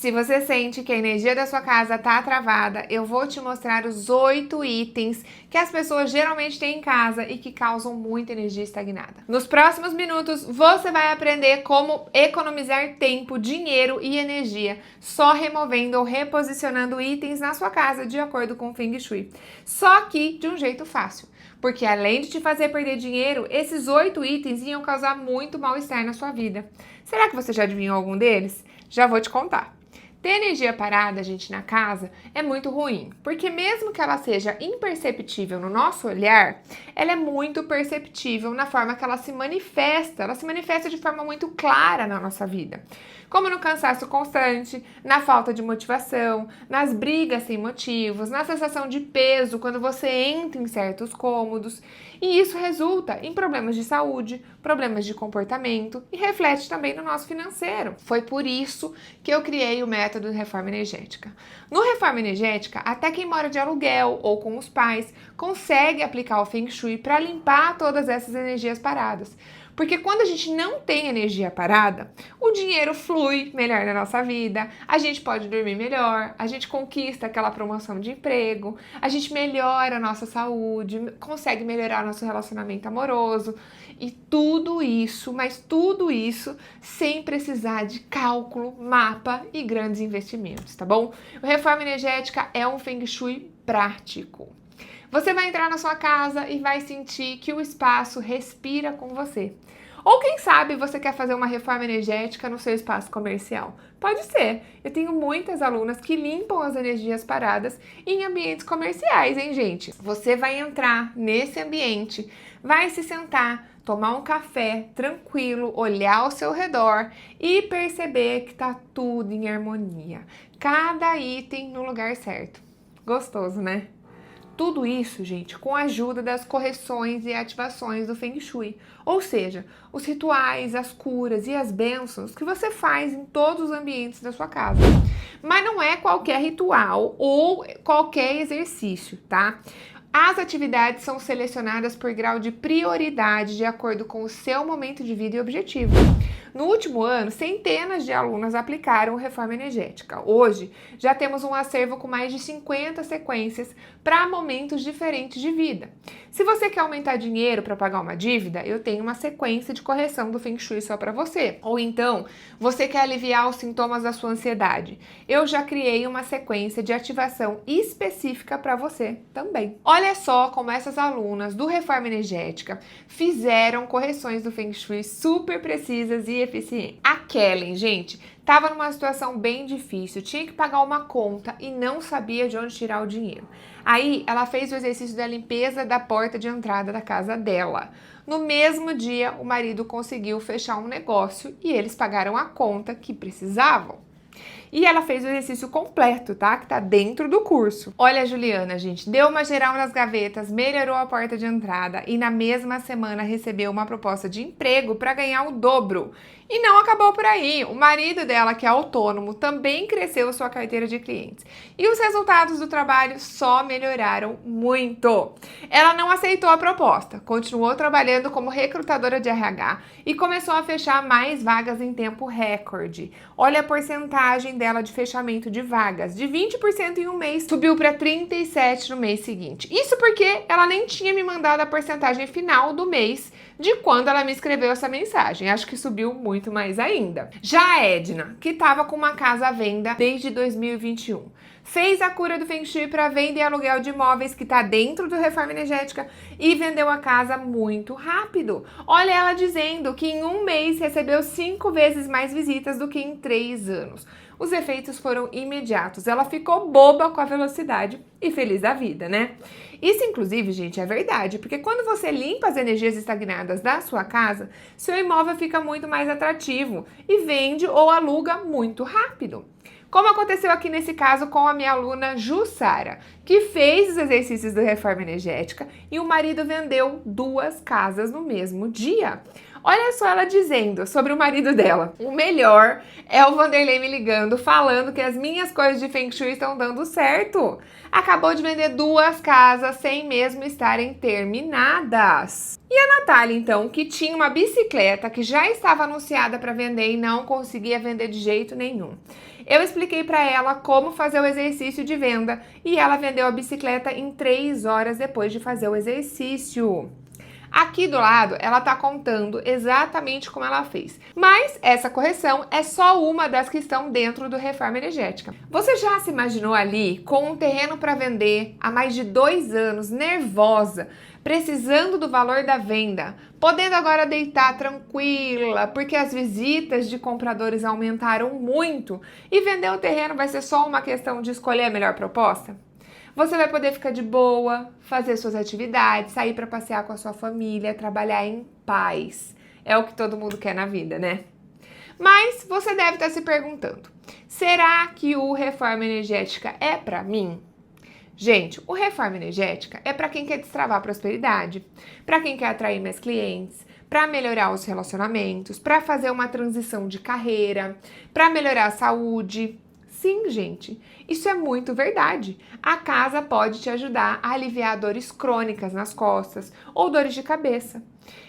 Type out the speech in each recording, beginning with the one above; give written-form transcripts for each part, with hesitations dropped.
Se você sente que a energia da sua casa tá travada, eu vou te mostrar os 8 itens que as pessoas geralmente têm em casa e que causam muita energia estagnada. Nos próximos minutos, você vai aprender como economizar tempo, dinheiro e energia só removendo ou reposicionando itens na sua casa de acordo com o Feng Shui. Só que de um jeito fácil. Porque além de te fazer perder dinheiro, esses 8 itens iam causar muito mal-estar na sua vida. Será que você já adivinhou algum deles? Já vou te contar. Ter energia parada, gente, na casa é muito ruim, porque mesmo que ela seja imperceptível no nosso olhar, ela é muito perceptível na forma que ela se manifesta de forma muito clara na nossa vida. Como no cansaço constante, na falta de motivação, nas brigas sem motivos, na sensação de peso quando você entra em certos cômodos. E isso resulta em problemas de saúde, problemas de comportamento e reflete também no nosso financeiro. Foi por isso que eu criei o método de reforma energética. No Reforma Energética, até quem mora de aluguel ou com os pais consegue aplicar o Feng Shui para limpar todas essas energias paradas. Porque quando a gente não tem energia parada, o dinheiro flui melhor na nossa vida, a gente pode dormir melhor, a gente conquista aquela promoção de emprego, a gente melhora a nossa saúde, consegue melhorar nosso relacionamento amoroso e tudo isso, mas tudo isso sem precisar de cálculo, mapa e grandes investimentos, tá bom? O Reforma Energética é um Feng Shui prático. Você vai entrar na sua casa e vai sentir que o espaço respira com você. Ou quem sabe você quer fazer uma reforma energética no seu espaço comercial. Pode ser. Eu tenho muitas alunas que limpam as energias paradas em ambientes comerciais, hein, gente? Você vai entrar nesse ambiente, vai se sentar, tomar um café tranquilo, olhar ao seu redor e perceber que tá tudo em harmonia. Cada item no lugar certo. Gostoso, né? Tudo isso, gente, com a ajuda das correções e ativações do Feng Shui, ou seja, os rituais, as curas e as bênçãos que você faz em todos os ambientes da sua casa. Mas não é qualquer ritual ou qualquer exercício, tá? As atividades são selecionadas por grau de prioridade de acordo com o seu momento de vida e objetivo. No último ano, centenas de alunas aplicaram Reforma Energética. Hoje, já temos um acervo com mais de 50 sequências para momentos diferentes de vida. Se você quer aumentar dinheiro para pagar uma dívida, eu tenho uma sequência de correção do Feng Shui só para você. Ou então, você quer aliviar os sintomas da sua ansiedade. Eu já criei uma sequência de ativação específica para você também. Olha só como essas alunas do Reforma Energética fizeram correções do Feng Shui super precisas e eficiente. A Kellen, gente, estava numa situação bem difícil, tinha que pagar uma conta e não sabia de onde tirar o dinheiro. Aí, ela fez o exercício da limpeza da porta de entrada da casa dela. No mesmo dia, o marido conseguiu fechar um negócio e eles pagaram a conta que precisavam. E ela fez o exercício completo, tá? Que tá dentro do curso. Olha a Juliana, gente, deu uma geral nas gavetas, melhorou a porta de entrada e na mesma semana recebeu uma proposta de emprego para ganhar o dobro. E não acabou por aí. O marido dela, que é autônomo, também cresceu sua carteira de clientes. E os resultados do trabalho só melhoraram muito. Ela não aceitou a proposta, continuou trabalhando como recrutadora de RH e começou a fechar mais vagas em tempo recorde. Olha a porcentagem dela de fechamento de vagas, de 20% em um mês, subiu para 37% no mês seguinte. Isso porque ela nem tinha me mandado a porcentagem final do mês de quando ela me escreveu essa mensagem. Acho que subiu muito mais ainda. Já a Edna, que estava com uma casa à venda desde 2021, fez a cura do Feng Shui para venda e aluguel de imóveis que está dentro do Reforma Energética e vendeu a casa muito rápido. Olha ela dizendo que em um mês recebeu 5 vezes mais visitas do que em 3 anos. Os efeitos foram imediatos. Ela ficou boba com a velocidade e feliz da vida, né? Isso, inclusive, gente, é verdade, porque quando você limpa as energias estagnadas da sua casa, seu imóvel fica muito mais atrativo e vende ou aluga muito rápido. Como aconteceu aqui nesse caso com a minha aluna Jussara, que fez os exercícios do Reforma Energética e o marido vendeu 2 casas no mesmo dia. Olha só ela dizendo sobre o marido dela. O melhor é o Vanderlei me ligando, falando que as minhas coisas de Feng Shui estão dando certo. Acabou de vender 2 casas sem mesmo estarem terminadas. E a Natália, então, que tinha uma bicicleta que já estava anunciada para vender e não conseguia vender de jeito nenhum. Eu expliquei para ela como fazer o exercício de venda e ela vendeu a bicicleta em 3 horas depois de fazer o exercício. Aqui do lado, ela tá contando exatamente como ela fez. Mas essa correção é só uma das que estão dentro do Reforma Energética. Você já se imaginou ali com um terreno para vender há mais de 2 anos, nervosa, precisando do valor da venda, podendo agora deitar tranquila, porque as visitas de compradores aumentaram muito e vender o terreno vai ser só uma questão de escolher a melhor proposta? Você vai poder ficar de boa, fazer suas atividades, sair para passear com a sua família, trabalhar em paz. É o que todo mundo quer na vida, né? Mas você deve estar se perguntando, será que o Reforma Energética é para mim? Gente, o Reforma Energética é para quem quer destravar a prosperidade, para quem quer atrair mais clientes, para melhorar os relacionamentos, para fazer uma transição de carreira, para melhorar a saúde. Sim, gente, isso é muito verdade. A casa pode te ajudar a aliviar dores crônicas nas costas ou dores de cabeça.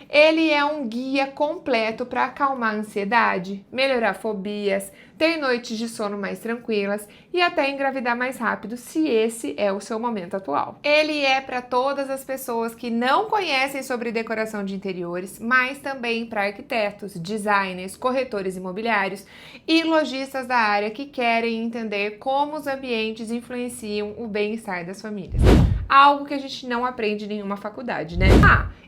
Ele é um guia completo para acalmar a ansiedade, melhorar fobias, ter noites de sono mais tranquilas e até engravidar mais rápido, se esse é o seu momento atual. Ele é para todas as pessoas que não conhecem sobre decoração de interiores, mas também para arquitetos, designers, corretores imobiliários e lojistas da área que querem entender como os ambientes influenciam o bem-estar das famílias. Algo que a gente não aprende em nenhuma faculdade, né?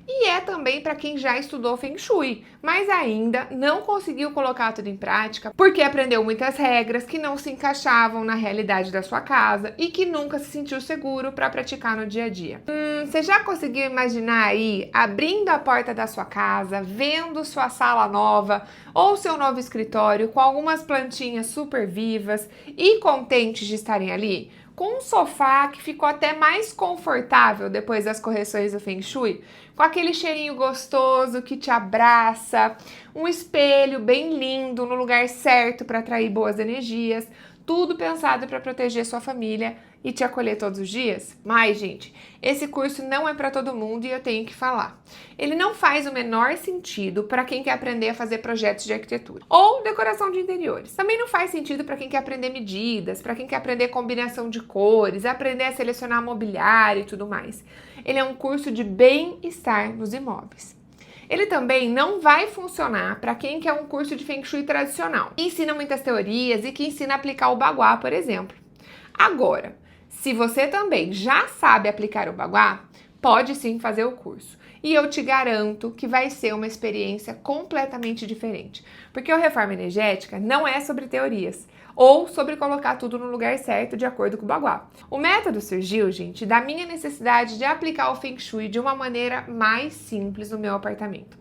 E é também para quem já estudou Feng Shui, mas ainda não conseguiu colocar tudo em prática porque aprendeu muitas regras que não se encaixavam na realidade da sua casa e que nunca se sentiu seguro para praticar no dia a dia. Você já conseguiu imaginar aí abrindo a porta da sua casa, vendo sua sala nova ou seu novo escritório com algumas plantinhas super vivas e contentes de estarem ali? Com um sofá que ficou até mais confortável depois das correções do Feng Shui, com aquele cheirinho gostoso que te abraça, um espelho bem lindo no lugar certo para atrair boas energias, tudo pensado para proteger sua família e te acolher todos os dias? Mas, gente, esse curso não é para todo mundo e eu tenho que falar. Ele não faz o menor sentido para quem quer aprender a fazer projetos de arquitetura ou decoração de interiores. Também não faz sentido para quem quer aprender medidas, para quem quer aprender combinação de cores, aprender a selecionar mobiliário e tudo mais. Ele é um curso de bem-estar nos imóveis. Ele também não vai funcionar para quem quer um curso de Feng Shui tradicional, que ensina muitas teorias e que ensina a aplicar o Bagua, por exemplo. Agora, se você também já sabe aplicar o Bagua, pode sim fazer o curso. E eu te garanto que vai ser uma experiência completamente diferente. Porque o Reforma Energética não é sobre teorias ou sobre colocar tudo no lugar certo de acordo com o Bagua. O método surgiu, gente, da minha necessidade de aplicar o Feng Shui de uma maneira mais simples no meu apartamento.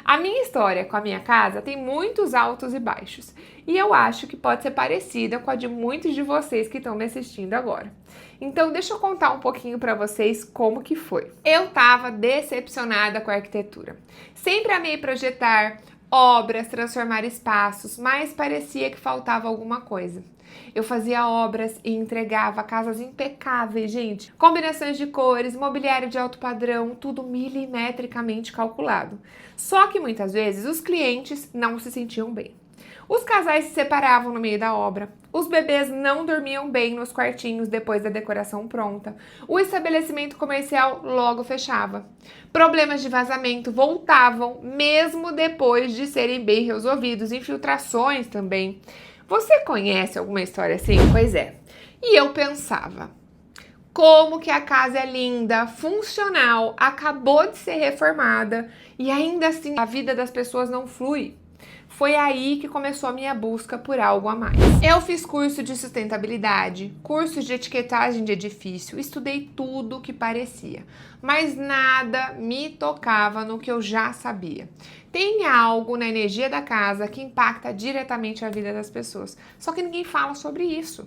A minha história com a minha casa tem muitos altos e baixos, e eu acho que pode ser parecida com a de muitos de vocês que estão me assistindo agora. Então, deixa eu contar um pouquinho para vocês como que foi. Eu tava decepcionada com a arquitetura. Sempre amei projetar obras, transformar espaços, mas parecia que faltava alguma coisa. Eu fazia obras e entregava casas impecáveis, gente. Combinações de cores, mobiliário de alto padrão, tudo milimetricamente calculado. Só que muitas vezes os clientes não se sentiam bem. Os casais se separavam no meio da obra, os bebês não dormiam bem nos quartinhos depois da decoração pronta, o estabelecimento comercial logo fechava. Problemas de vazamento voltavam mesmo depois de serem bem resolvidos, infiltrações também. Você conhece alguma história assim? Pois é. E eu pensava, como que a casa é linda, funcional, acabou de ser reformada e ainda assim a vida das pessoas não flui? Foi aí que começou a minha busca por algo a mais. Eu fiz curso de sustentabilidade, cursos de etiquetagem de edifício, estudei tudo o que parecia, mas nada me tocava no que eu já sabia. Tem algo na energia da casa que impacta diretamente a vida das pessoas, só que ninguém fala sobre isso.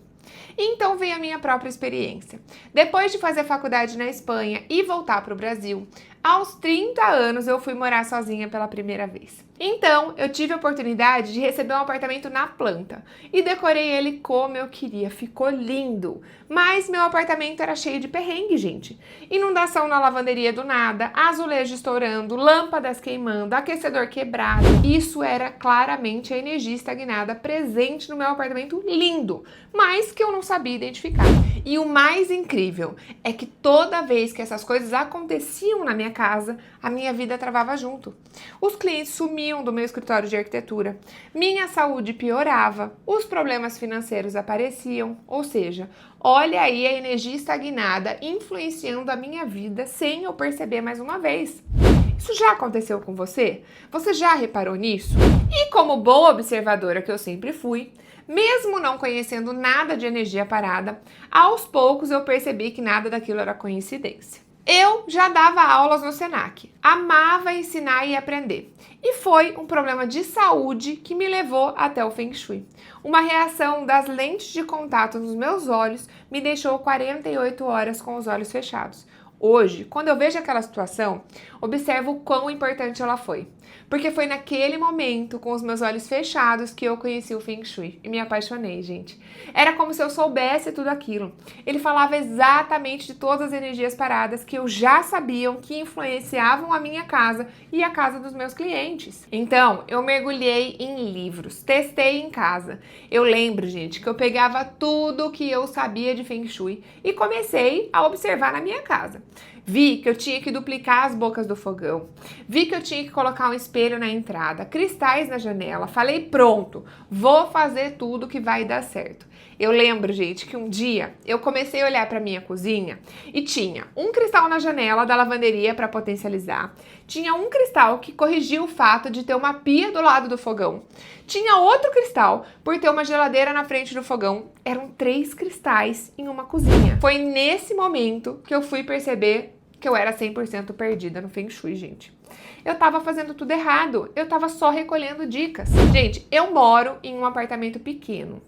Então veio a minha própria experiência. Depois de fazer faculdade na Espanha e voltar para o Brasil, Aos 30 anos eu fui morar sozinha pela primeira vez. Então, eu tive a oportunidade de receber um apartamento na planta e decorei ele como eu queria, ficou lindo. Mas meu apartamento era cheio de perrengue, gente. Inundação na lavanderia do nada, azulejo estourando, lâmpadas queimando, aquecedor quebrado. Isso era claramente a energia estagnada presente no meu apartamento lindo, mas que eu não sabia identificar. E o mais incrível é que toda vez que essas coisas aconteciam na minha casa, a minha vida travava junto. Os clientes sumiam do meu escritório de arquitetura, minha saúde piorava, os problemas financeiros apareciam, ou seja, olha aí a energia estagnada influenciando a minha vida sem eu perceber mais uma vez. Isso já aconteceu com você? Você já reparou nisso? E como boa observadora que eu sempre fui, mesmo não conhecendo nada de energia parada, aos poucos eu percebi que nada daquilo era coincidência. Eu já dava aulas no Senac, amava ensinar e aprender. E foi um problema de saúde que me levou até o Feng Shui. Uma reação das lentes de contato nos meus olhos me deixou 48 horas com os olhos fechados. Hoje, quando eu vejo aquela situação, observo o quão importante ela foi. Porque foi naquele momento, com os meus olhos fechados, que eu conheci o Feng Shui e me apaixonei, gente. Era como se eu soubesse tudo aquilo. Ele falava exatamente de todas as energias paradas que eu já sabiam que influenciavam a minha casa e a casa dos meus clientes. Então, eu mergulhei em livros, testei em casa. Eu lembro, gente, que eu pegava tudo que eu sabia de Feng Shui e comecei a observar na minha casa. Vi que eu tinha que duplicar as bocas do fogão. Vi que eu tinha que colocar um espelho na entrada, cristais na janela. Falei, pronto, vou fazer tudo que vai dar certo. Eu lembro, gente, que um dia eu comecei a olhar para minha cozinha e tinha um cristal na janela da lavanderia para potencializar. Tinha um cristal que corrigia o fato de ter uma pia do lado do fogão. Tinha outro cristal por ter uma geladeira na frente do fogão. Eram 3 cristais em uma cozinha. Foi nesse momento que eu fui perceber que eu era 100% perdida no Feng Shui, gente. Eu tava fazendo tudo errado, eu tava só recolhendo dicas. Gente, eu moro em um apartamento pequeno,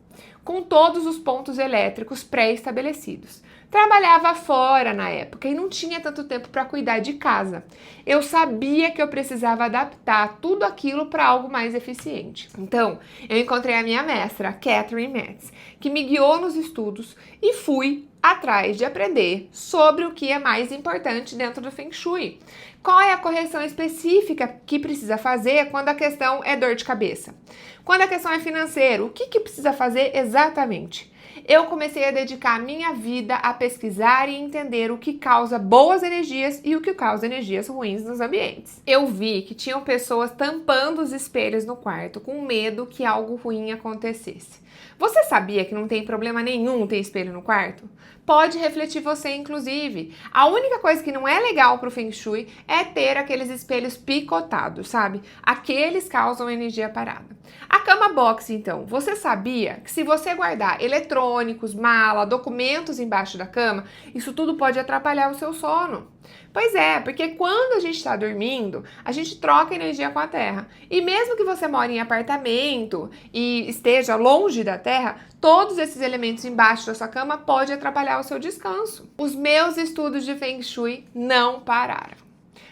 com todos os pontos elétricos pré-estabelecidos. Trabalhava fora na época e não tinha tanto tempo para cuidar de casa. Eu sabia que eu precisava adaptar tudo aquilo para algo mais eficiente. Então, eu encontrei a minha mestra, Catherine Metz, que me guiou nos estudos e fui atrás de aprender sobre o que é mais importante dentro do Feng Shui. Qual é a correção específica que precisa fazer quando a questão é dor de cabeça? Quando a questão é financeira, o que precisa fazer exatamente? Eu comecei a dedicar a minha vida a pesquisar e entender o que causa boas energias e o que causa energias ruins nos ambientes. Eu vi que tinham pessoas tampando os espelhos no quarto com medo que algo ruim acontecesse. Você sabia que não tem problema nenhum ter espelho no quarto? Pode refletir você, inclusive. A única coisa que não é legal pro Feng Shui é ter aqueles espelhos picotados, sabe? Aqueles causam energia parada. A cama box, então, você sabia que se você guardar eletrônicos, mala, documentos embaixo da cama, isso tudo pode atrapalhar o seu sono? Pois é, porque quando a gente está dormindo, a gente troca energia com a Terra. E mesmo que você more em apartamento e esteja longe da Terra, todos esses elementos embaixo da sua cama podem atrapalhar o seu descanso. Os meus estudos de Feng Shui não pararam.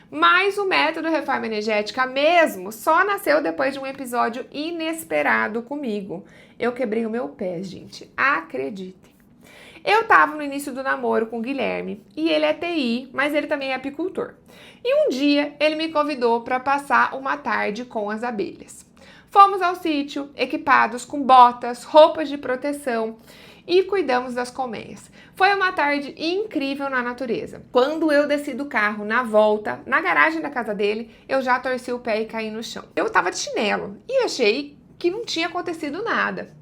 Mas o método Reforma Energética mesmo só nasceu depois de um episódio inesperado comigo. Eu quebrei o meu pé, gente. Acreditem. Eu tava no início do namoro com o Guilherme e ele é TI, mas ele também é apicultor. E um dia ele me convidou para passar uma tarde com as abelhas. Fomos ao sítio, equipados com botas, roupas de proteção e cuidamos das colmeias. Foi uma tarde incrível na natureza. Quando eu desci do carro na volta, na garagem da casa dele, eu já torci o pé e caí no chão. Eu tava de chinelo e achei que não tinha acontecido nada.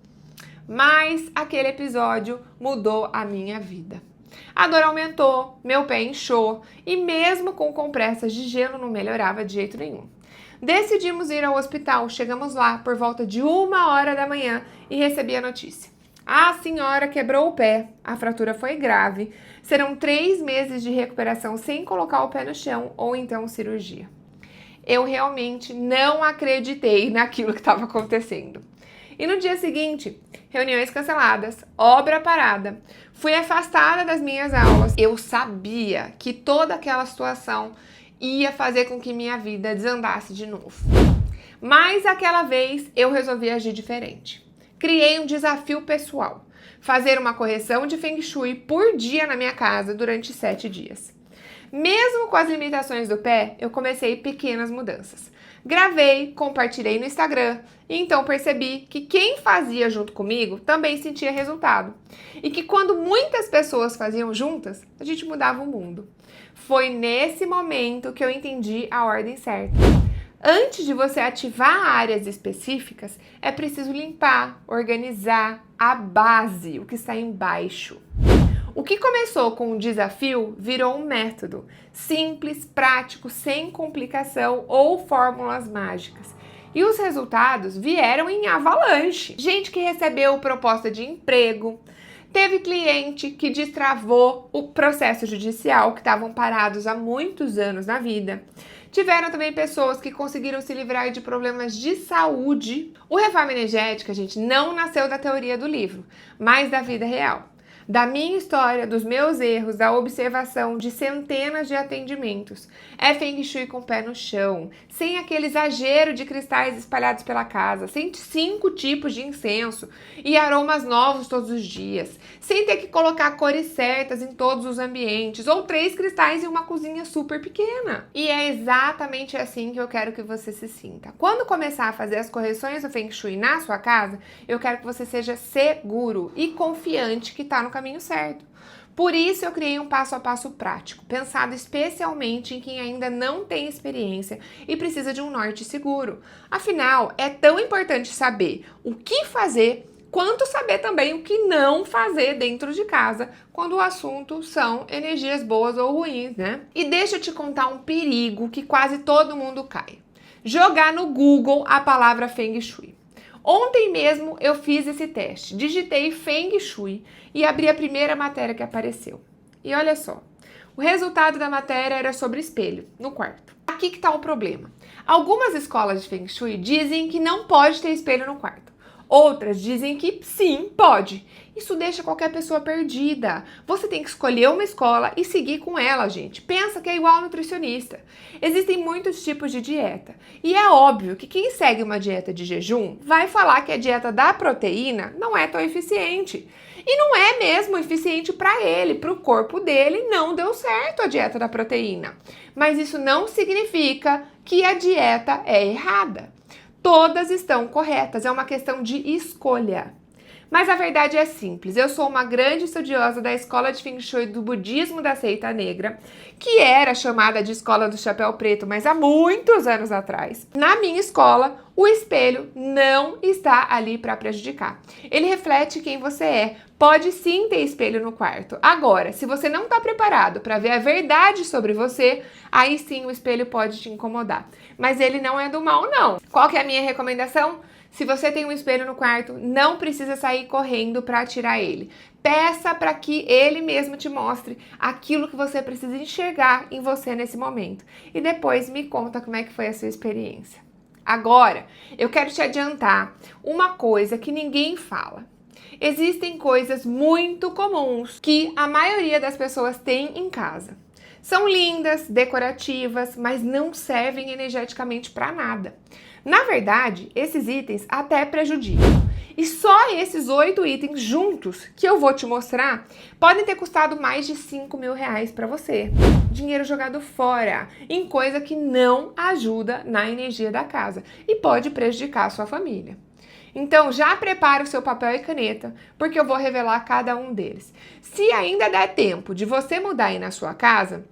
Mas aquele episódio mudou a minha vida. A dor aumentou, meu pé inchou e mesmo com compressas de gelo não melhorava de jeito nenhum. Decidimos ir ao hospital, chegamos lá por volta de 1h da manhã e recebi a notícia. A senhora quebrou o pé, a fratura foi grave, serão 3 meses de recuperação sem colocar o pé no chão ou então cirurgia. Eu realmente não acreditei naquilo que estava acontecendo. E no dia seguinte, reuniões canceladas, obra parada, fui afastada das minhas aulas. Eu sabia que toda aquela situação ia fazer com que minha vida desandasse de novo. Mas aquela vez eu resolvi agir diferente. Criei um desafio pessoal: fazer uma correção de Feng Shui por dia na minha casa durante 7 dias. Mesmo com as limitações do pé, eu comecei pequenas mudanças. Gravei, compartilhei no Instagram e então percebi que quem fazia junto comigo também sentia resultado. E que quando muitas pessoas faziam juntas, a gente mudava o mundo. Foi nesse momento que eu entendi a ordem certa. Antes de você ativar áreas específicas, é preciso limpar, organizar a base, o que está embaixo. O que começou com um desafio virou um método simples, prático, sem complicação ou fórmulas mágicas. E os resultados vieram em avalanche. Gente que recebeu proposta de emprego, teve cliente que destravou o processo judicial, que estavam parados há muitos anos na vida. Tiveram também pessoas que conseguiram se livrar de problemas de saúde. O Reforma Energética, gente, não nasceu da teoria do livro, mas da vida real. Da minha história, dos meus erros, da observação de centenas de atendimentos. É Feng Shui com o pé no chão, sem aquele exagero de cristais espalhados pela casa, sem 5 tipos de incenso e aromas novos todos os dias, sem ter que colocar cores certas em todos os ambientes, ou 3 cristais em uma cozinha super pequena. E é exatamente assim que eu quero que você se sinta. Quando começar a fazer as correções do Feng Shui na sua casa, eu quero que você seja seguro e confiante que está no caminho certo. Por isso eu criei um passo a passo prático, pensado especialmente em quem ainda não tem experiência e precisa de um norte seguro. Afinal, é tão importante saber o que fazer quanto saber também o que não fazer dentro de casa quando o assunto são energias boas ou ruins, né? E deixa eu te contar um perigo que quase todo mundo cai: jogar no Google a palavra Feng Shui. Ontem mesmo eu fiz esse teste, digitei Feng Shui e abri a primeira matéria que apareceu. E olha só, o resultado da matéria era sobre espelho no quarto. Aqui que tá o problema. Algumas escolas de Feng Shui dizem que não pode ter espelho no quarto. Outras dizem que sim, pode. Isso deixa qualquer pessoa perdida. Você tem que escolher uma escola e seguir com ela, gente. Pensa que é igual ao nutricionista. Existem muitos tipos de dieta. E é óbvio que quem segue uma dieta de jejum vai falar que a dieta da proteína não é tão eficiente. E não é mesmo eficiente para ele, para o corpo dele, não deu certo a dieta da proteína. Mas isso não significa que a dieta é errada. Todas estão corretas, é uma questão de escolha. Mas a verdade é simples: eu sou uma grande estudiosa da escola de Feng Shui do budismo da seita negra, que era chamada de escola do chapéu preto, mas há muitos anos atrás. Na minha escola, o espelho não está ali para prejudicar. Ele reflete quem você é. Pode sim ter espelho no quarto. Agora, se você não está preparado para ver a verdade sobre você, aí sim o espelho pode te incomodar. Mas ele não é do mal, não. Qual que é a minha recomendação? Se você tem um espelho no quarto, não precisa sair correndo para tirar ele. Peça para que ele mesmo te mostre aquilo que você precisa enxergar em você nesse momento. E depois me conta como é que foi a sua experiência. Agora, eu quero te adiantar uma coisa que ninguém fala. Existem coisas muito comuns que a maioria das pessoas tem em casa. São lindas, decorativas, mas não servem energeticamente para nada. Na verdade, esses itens até prejudicam. E só esses 8 itens juntos que eu vou te mostrar podem ter custado mais de 5 mil reais para você. Dinheiro jogado fora, em coisa que não ajuda na energia da casa e pode prejudicar a sua família. Então já prepara o seu papel e caneta, porque eu vou revelar cada um deles. Se ainda der tempo de você mudar aí na sua casa,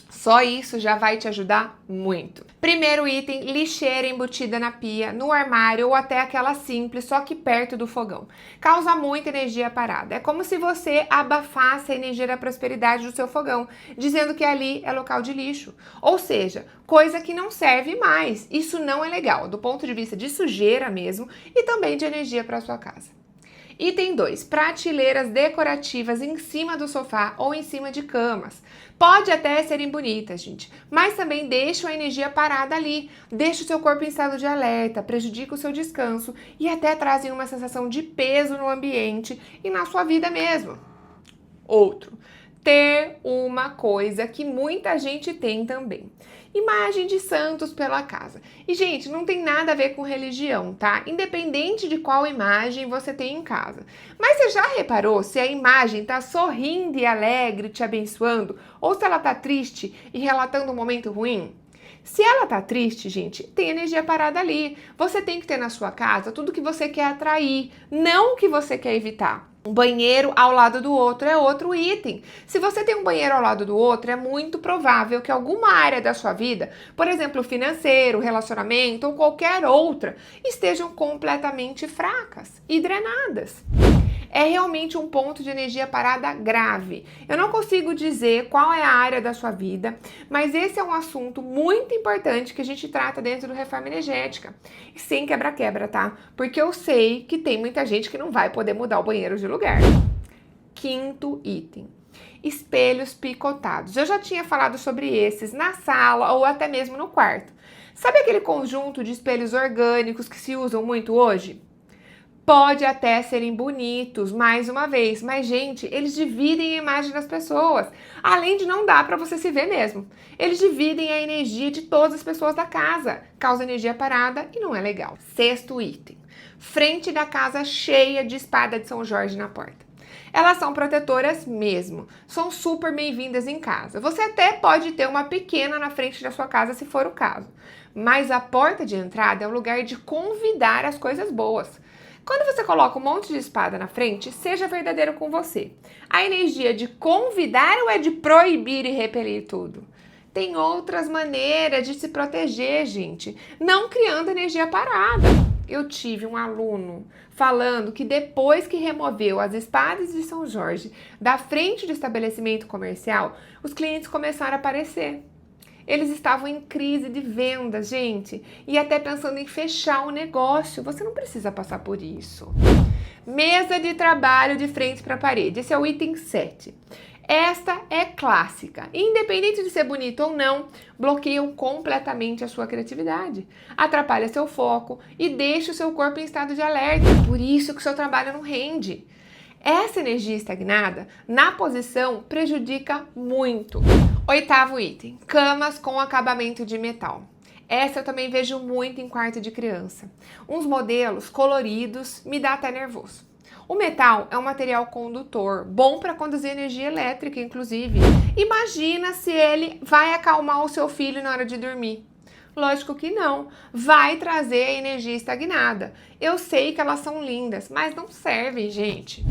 só isso já vai te ajudar muito. Primeiro item: lixeira embutida na pia, no armário ou até aquela simples, só que perto do fogão. Causa muita energia parada. É como se você abafasse a energia da prosperidade do seu fogão, dizendo que ali é local de lixo. Ou seja, coisa que não serve mais. Isso não é legal, do ponto de vista de sujeira mesmo e também de energia para sua casa. Item 2, prateleiras decorativas em cima do sofá ou em cima de camas. Pode até serem bonitas, gente, mas também deixam a energia parada ali, deixa o seu corpo em estado de alerta, prejudica o seu descanso e até trazem uma sensação de peso no ambiente e na sua vida mesmo. Outro: ter uma coisa que muita gente tem também, imagem de santos pela casa. E, gente, não tem nada a ver com religião, tá? Independente de qual imagem você tem em casa. Mas você já reparou se a imagem tá sorrindo e alegre, te abençoando, ou se ela tá triste e relatando um momento ruim? Se ela tá triste, gente, tem energia parada ali. Você tem que ter na sua casa tudo que você quer atrair, não o que você quer evitar. Um banheiro ao lado do outro é outro item. Se você tem um banheiro ao lado do outro, é muito provável que alguma área da sua vida, por exemplo, financeiro, relacionamento ou qualquer outra, estejam completamente fracas e drenadas. É realmente um ponto de energia parada grave. Eu não consigo dizer qual é a área da sua vida, mas esse é um assunto muito importante que a gente trata dentro do Reforma Energética. E sem quebra-quebra, tá? Porque eu sei que tem muita gente que não vai poder mudar o banheiro de lugar. Quinto item. Espelhos picotados. Eu já tinha falado sobre esses na sala ou até mesmo no quarto. Sabe aquele conjunto de espelhos orgânicos que se usam muito hoje? Pode até serem bonitos, mais uma vez, mas, gente, eles dividem a imagem das pessoas, além de não dar para você se ver mesmo. Eles dividem a energia de todas as pessoas da casa, causa energia parada e não é legal. Sexto item, frente da casa cheia de espada de São Jorge na porta. Elas são protetoras mesmo, são super bem-vindas em casa. Você até pode ter uma pequena na frente da sua casa se for o caso, mas a porta de entrada é o lugar de convidar as coisas boas. Quando você coloca um monte de espada na frente, seja verdadeiro com você. A energia de convidar ou é de proibir e repelir tudo? Tem outras maneiras de se proteger, gente, não criando energia parada. Eu tive um aluno falando que depois que removeu as espadas de São Jorge da frente do estabelecimento comercial, os clientes começaram a aparecer. Eles estavam em crise de vendas, gente, e até pensando em fechar o negócio. Você não precisa passar por isso. Mesa de trabalho de frente para a parede. Esse é o item 7. Esta é clássica. Independente de ser bonito ou não, bloqueiam completamente a sua criatividade. Atrapalha seu foco e deixa o seu corpo em estado de alerta. Por isso que o seu trabalho não rende. Essa energia estagnada, na posição, prejudica muito. Oitavo item, camas com acabamento de metal. Essa eu também vejo muito em quarto de criança. Uns modelos coloridos me dá até nervoso. O metal é um material condutor, bom para conduzir energia elétrica, inclusive. Imagina se ele vai acalmar o seu filho na hora de dormir. Lógico que não, vai trazer a energia estagnada. Eu sei que elas são lindas, mas não servem, gente.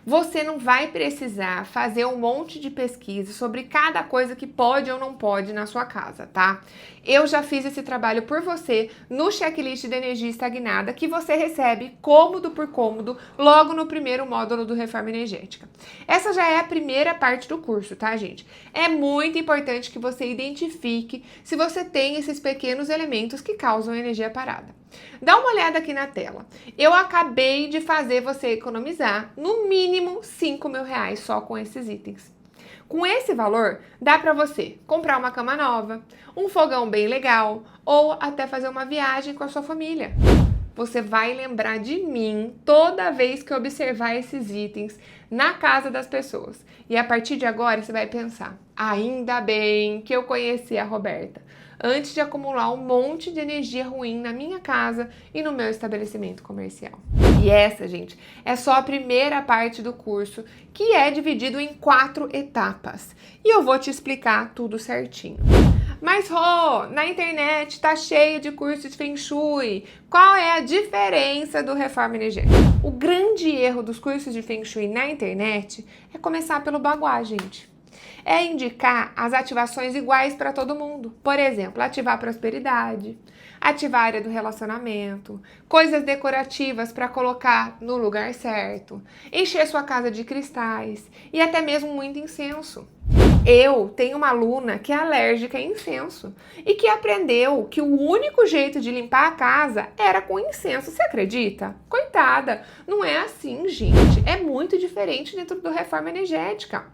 Você não vai precisar fazer um monte de pesquisa sobre cada coisa que pode ou não pode na sua casa, tá? Eu já fiz esse trabalho por você no checklist de energia estagnada que você recebe cômodo por cômodo logo no primeiro módulo do Reforma Energética. Essa já é a primeira parte do curso, tá, gente? É muito importante que você identifique se você tem esses pequenos elementos que causam energia parada. Dá uma olhada aqui na tela. Eu acabei de fazer você economizar no mínimo R$5.000 só com esses itens. Com esse valor, dá para você comprar uma cama nova, um fogão bem legal ou até fazer uma viagem com a sua família. Você vai lembrar de mim toda vez que observar esses itens na casa das pessoas. E a partir de agora você vai pensar, ainda bem que eu conheci a Roberta, antes de acumular um monte de energia ruim na minha casa e no meu estabelecimento comercial. E essa, gente, é só a primeira parte do curso, que é dividido em 4 etapas. E eu vou te explicar tudo certinho. Mas, Rô, na internet tá cheio de curso de Feng Shui. Qual é a diferença do Reforma Energética? O grande erro dos cursos de Feng Shui na internet é começar pelo Baguá, gente. É indicar as ativações iguais para todo mundo. Por exemplo, ativar a prosperidade, ativar a área do relacionamento, coisas decorativas para colocar no lugar certo, encher sua casa de cristais e até mesmo muito incenso. Eu tenho uma aluna que é alérgica a incenso e que aprendeu que o único jeito de limpar a casa era com incenso. Você acredita? Coitada, não é assim, gente. É muito diferente dentro do Reforma Energética.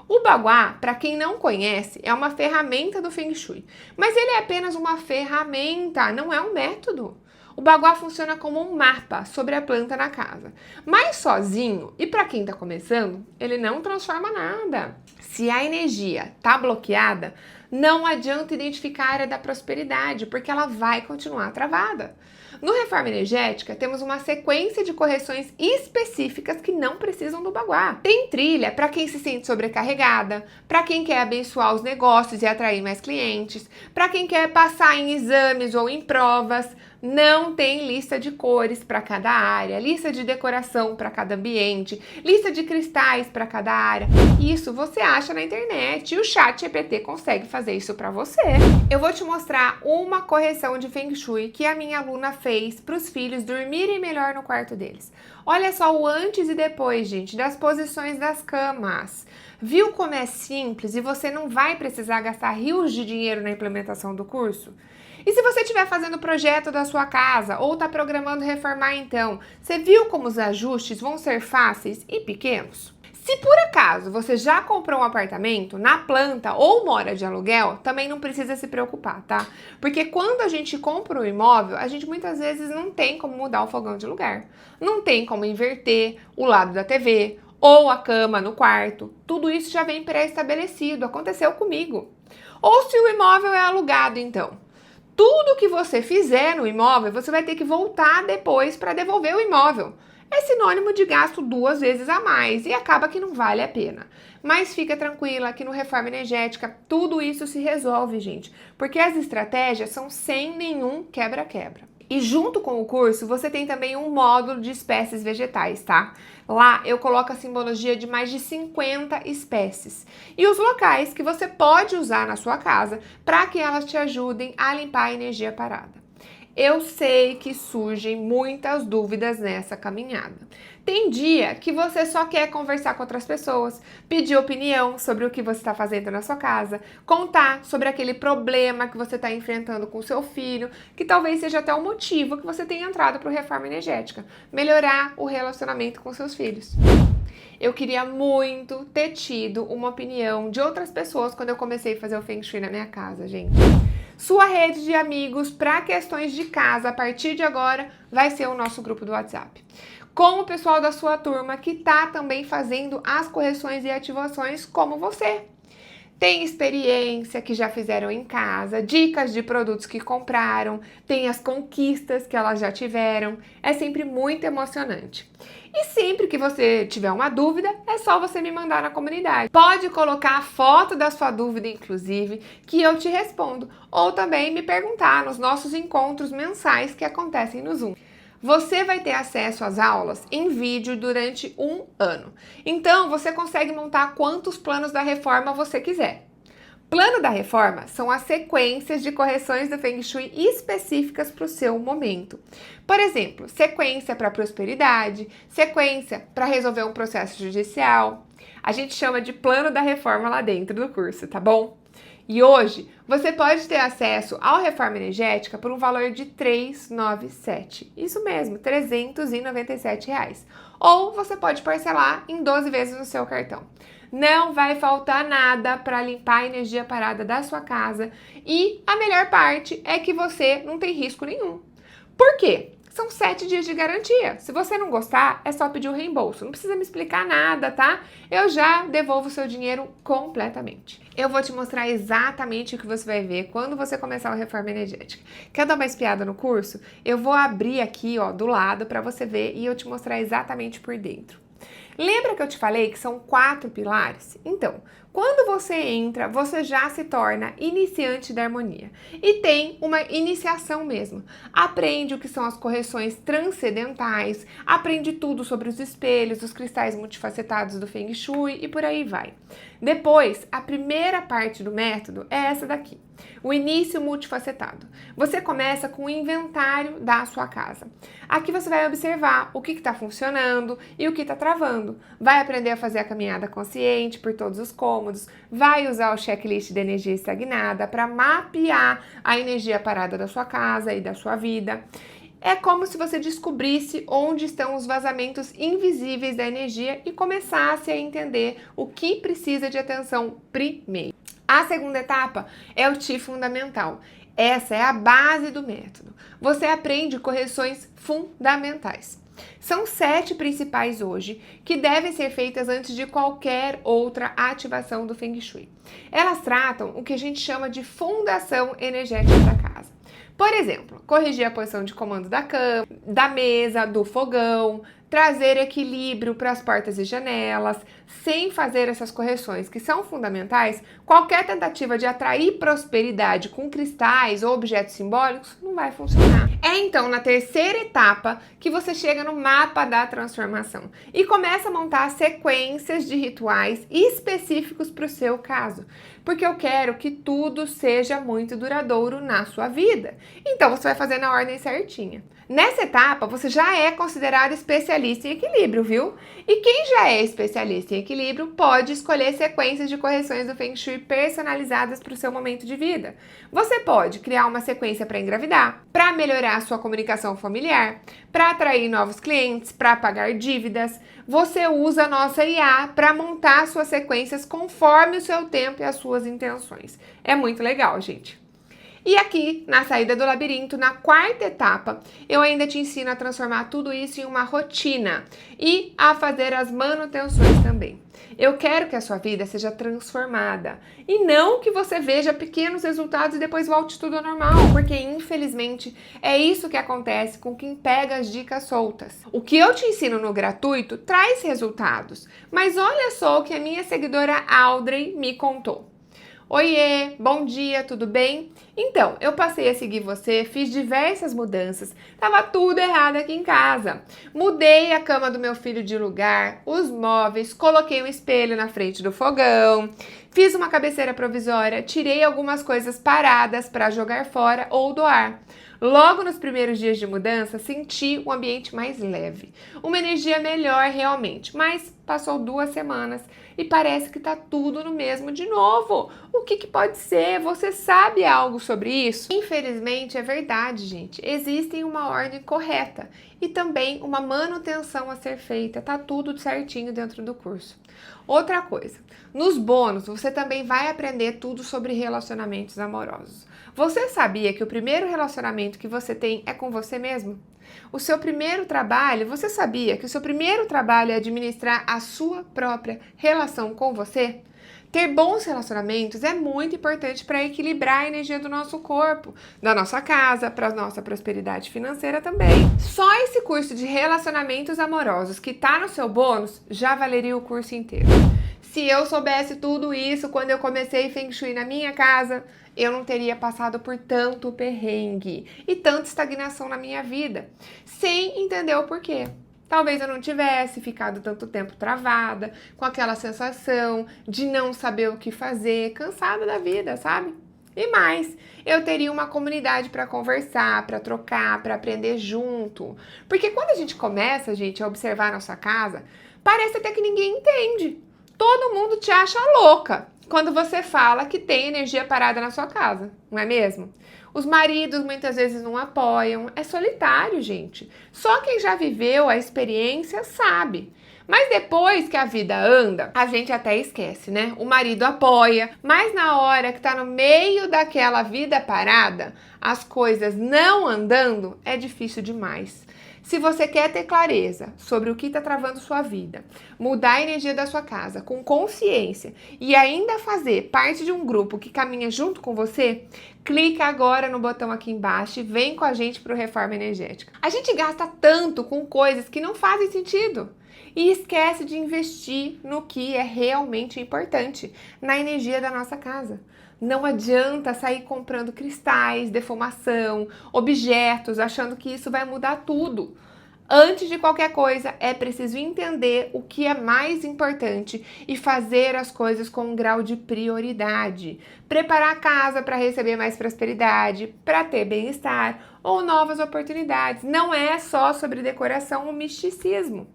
O Baguá, para quem não conhece, é uma ferramenta do Feng Shui, mas ele é apenas uma ferramenta, não é um método. O Baguá funciona como um mapa sobre a planta na casa, mas sozinho, e para quem está começando, ele não transforma nada. Se a energia está bloqueada, Não adianta identificar a área da prosperidade, porque ela vai continuar travada. No Reforma Energética, temos uma sequência de correções específicas que não precisam do baguá. Tem trilha para quem se sente sobrecarregada, para quem quer abençoar os negócios e atrair mais clientes, para quem quer passar em exames ou em provas. Não tem lista de cores para cada área, lista de decoração para cada ambiente, lista de cristais para cada área. Isso você acha na internet e o ChatGPT consegue fazer isso para você. Eu vou te mostrar uma correção de Feng Shui que a minha aluna fez para os filhos dormirem melhor no quarto deles. Olha só o antes e depois, gente, das posições das camas. Viu como é simples e você não vai precisar gastar rios de dinheiro na implementação do curso? E se você estiver fazendo o projeto da sua casa ou está programando reformar então, você viu como os ajustes vão ser fáceis e pequenos? Se por acaso você já comprou um apartamento na planta ou mora de aluguel, também não precisa se preocupar, tá? Porque quando a gente compra um imóvel, a gente muitas vezes não tem como mudar o fogão de lugar. Não tem como inverter o lado da TV ou a cama no quarto. Tudo isso já vem pré-estabelecido, aconteceu comigo. Ou se o imóvel é alugado, então. Tudo que você fizer no imóvel, você vai ter que voltar depois para devolver o imóvel. É sinônimo de gasto 2 vezes a mais e acaba que não vale a pena. Mas fica tranquila que no Reforma Energética tudo isso se resolve, gente, porque as estratégias são sem nenhum quebra-quebra. E junto com o curso, você tem também um módulo de espécies vegetais, tá? Lá eu coloco a simbologia de mais de 50 espécies e os locais que você pode usar na sua casa para que elas te ajudem a limpar a energia parada. Eu sei que surgem muitas dúvidas nessa caminhada. Tem dia que você só quer conversar com outras pessoas, pedir opinião sobre o que você está fazendo na sua casa, contar sobre aquele problema que você está enfrentando com o seu filho, que talvez seja até o motivo que você tenha entrado para o Reforma Energética, melhorar o relacionamento com seus filhos. Eu queria muito ter tido uma opinião de outras pessoas quando eu comecei a fazer o Feng Shui na minha casa, gente. Sua rede de amigos para questões de casa, a partir de agora, vai ser o nosso grupo do WhatsApp. Com o pessoal da sua turma que tá também fazendo as correções e ativações como você. Tem experiência que já fizeram em casa, dicas de produtos que compraram, tem as conquistas que elas já tiveram. É sempre muito emocionante. E sempre que você tiver uma dúvida, é só você me mandar na comunidade. Pode colocar a foto da sua dúvida, inclusive, que eu te respondo. Ou também me perguntar nos nossos encontros mensais que acontecem no Zoom. Você vai ter acesso às aulas em vídeo durante 1 ano. Então, você consegue montar quantos planos da reforma você quiser. Plano da reforma são as sequências de correções do Feng Shui específicas para o seu momento. Por exemplo, sequência para prosperidade, sequência para resolver um processo judicial. A gente chama de plano da reforma lá dentro do curso, tá bom? E hoje, você pode ter acesso ao Reforma Energética por um valor de R$ 397. Isso mesmo, R$ 397. Ou você pode parcelar em 12 vezes no seu cartão. Não vai faltar nada para limpar a energia parada da sua casa. E a melhor parte é que você não tem risco nenhum. Por quê? São 7 dias de garantia. Se você não gostar, é só pedir o reembolso. Não precisa me explicar nada, tá? Eu já devolvo o seu dinheiro completamente. Eu vou te mostrar exatamente o que você vai ver quando você começar o Reforma Energética. Quer dar uma espiada no curso? Eu vou abrir aqui, ó, do lado para você ver e eu te mostrar exatamente por dentro. Lembra que eu te falei que são 4 pilares? Então, quando você entra, você já se torna iniciante da harmonia. E tem uma iniciação mesmo. Aprende o que são as correções transcendentais, aprende tudo sobre os espelhos, os cristais multifacetados do Feng Shui e por aí vai. Depois, a primeira parte do método é essa daqui. O início multifacetado. Você começa com o inventário da sua casa. Aqui você vai observar o que está funcionando e o que está travando. Vai aprender a fazer a caminhada consciente por todos os cômodos. Vai usar o checklist de energia estagnada para mapear a energia parada da sua casa e da sua vida. É como se você descobrisse onde estão os vazamentos invisíveis da energia e começasse a entender o que precisa de atenção primeiro. A segunda etapa é o Ti fundamental. Essa é a base do método. Você aprende correções fundamentais. São 7 principais hoje que devem ser feitas antes de qualquer outra ativação do Feng Shui. Elas tratam o que a gente chama de fundação energética da casa. Por exemplo, corrigir a posição de comando da cama, da mesa, do fogão, trazer equilíbrio para as portas e janelas. Sem fazer essas correções que são fundamentais, qualquer tentativa de atrair prosperidade com cristais ou objetos simbólicos não vai funcionar. É então na terceira etapa que você chega no mapa da transformação e começa a montar sequências de rituais específicos para o seu caso, porque eu quero que tudo seja muito duradouro na sua vida. Então você vai fazer na ordem certinha. Nessa etapa, você já é considerado especialista em equilíbrio, viu? E quem já é especialista em equilíbrio pode escolher sequências de correções do Feng Shui personalizadas para o seu momento de vida. Você pode criar uma sequência para engravidar, para melhorar a sua comunicação familiar, para atrair novos clientes, para pagar dívidas. Você usa a nossa IA para montar suas sequências conforme o seu tempo e as suas intenções. É muito legal, gente. E aqui, na saída do labirinto, na quarta etapa, eu ainda te ensino a transformar tudo isso em uma rotina e a fazer as manutenções também. Eu quero que a sua vida seja transformada e não que você veja pequenos resultados e depois volte tudo ao normal, porque infelizmente é isso que acontece com quem pega as dicas soltas. O que eu te ensino no gratuito traz resultados, mas olha só o que a minha seguidora Audrey me contou. Oiê, bom dia, tudo bem? Então, eu passei a seguir você, fiz diversas mudanças, tava tudo errado aqui em casa. Mudei a cama do meu filho de lugar, os móveis, coloquei um espelho na frente do fogão, fiz uma cabeceira provisória, tirei algumas coisas paradas para jogar fora ou doar. Logo nos primeiros dias de mudança, senti um ambiente mais leve, uma energia melhor realmente, mas passou 2 semanas e parece que tá tudo no mesmo de novo. O que pode ser? Você sabe algo sobre isso? Infelizmente é verdade, gente. Existe uma ordem correta e também uma manutenção a ser feita. Tá tudo certinho dentro do curso. Outra coisa, nos bônus você também vai aprender tudo sobre relacionamentos amorosos. Você sabia que o primeiro relacionamento que você tem é com você mesmo? O seu primeiro trabalho, você sabia que o seu primeiro trabalho é administrar a sua própria relação com você? Ter bons relacionamentos é muito importante para equilibrar a energia do nosso corpo, da nossa casa, para a nossa prosperidade financeira também. Só esse curso de relacionamentos amorosos que tá no seu bônus já valeria o curso inteiro. Se eu soubesse tudo isso quando eu comecei Feng Shui na minha casa, eu não teria passado por tanto perrengue e tanta estagnação na minha vida, sem entender o porquê. Talvez eu não tivesse ficado tanto tempo travada, com aquela sensação de não saber o que fazer, cansada da vida, sabe? E mais, eu teria uma comunidade para conversar, para trocar, para aprender junto. Porque quando a gente começa, gente, a observar a nossa casa, parece até que ninguém entende. Todo mundo te acha louca quando você fala que tem energia parada na sua casa, não é mesmo? Os maridos muitas vezes não apoiam, é solitário, gente. Só quem já viveu a experiência sabe. Mas depois que a vida anda, a gente até esquece, né? O marido apoia, mas na hora que tá no meio daquela vida parada, as coisas não andando, é difícil demais. Se você quer ter clareza sobre o que está travando sua vida, mudar a energia da sua casa com consciência e ainda fazer parte de um grupo que caminha junto com você, clica agora no botão aqui embaixo e vem com a gente para o Reforma Energética. A gente gasta tanto com coisas que não fazem sentido e esquece de investir no que é realmente importante, na energia da nossa casa. Não adianta sair comprando cristais, defumação, objetos, achando que isso vai mudar tudo. Antes de qualquer coisa, é preciso entender o que é mais importante e fazer as coisas com um grau de prioridade. Preparar a casa para receber mais prosperidade, para ter bem-estar ou novas oportunidades. Não é só sobre decoração ou misticismo.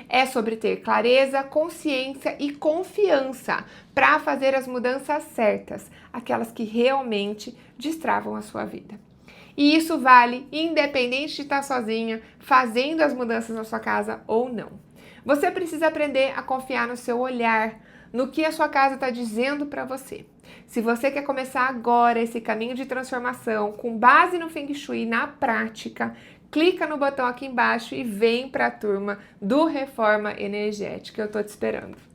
É sobre ter clareza, consciência e confiança para fazer as mudanças certas, aquelas que realmente destravam a sua vida. E isso vale independente de estar sozinha, fazendo as mudanças na sua casa ou não. Você precisa aprender a confiar no seu olhar, no que a sua casa está dizendo para você. Se você quer começar agora esse caminho de transformação com base no Feng Shui na prática, clica no botão aqui embaixo e vem para a turma do Reforma Energética. Eu tô te esperando.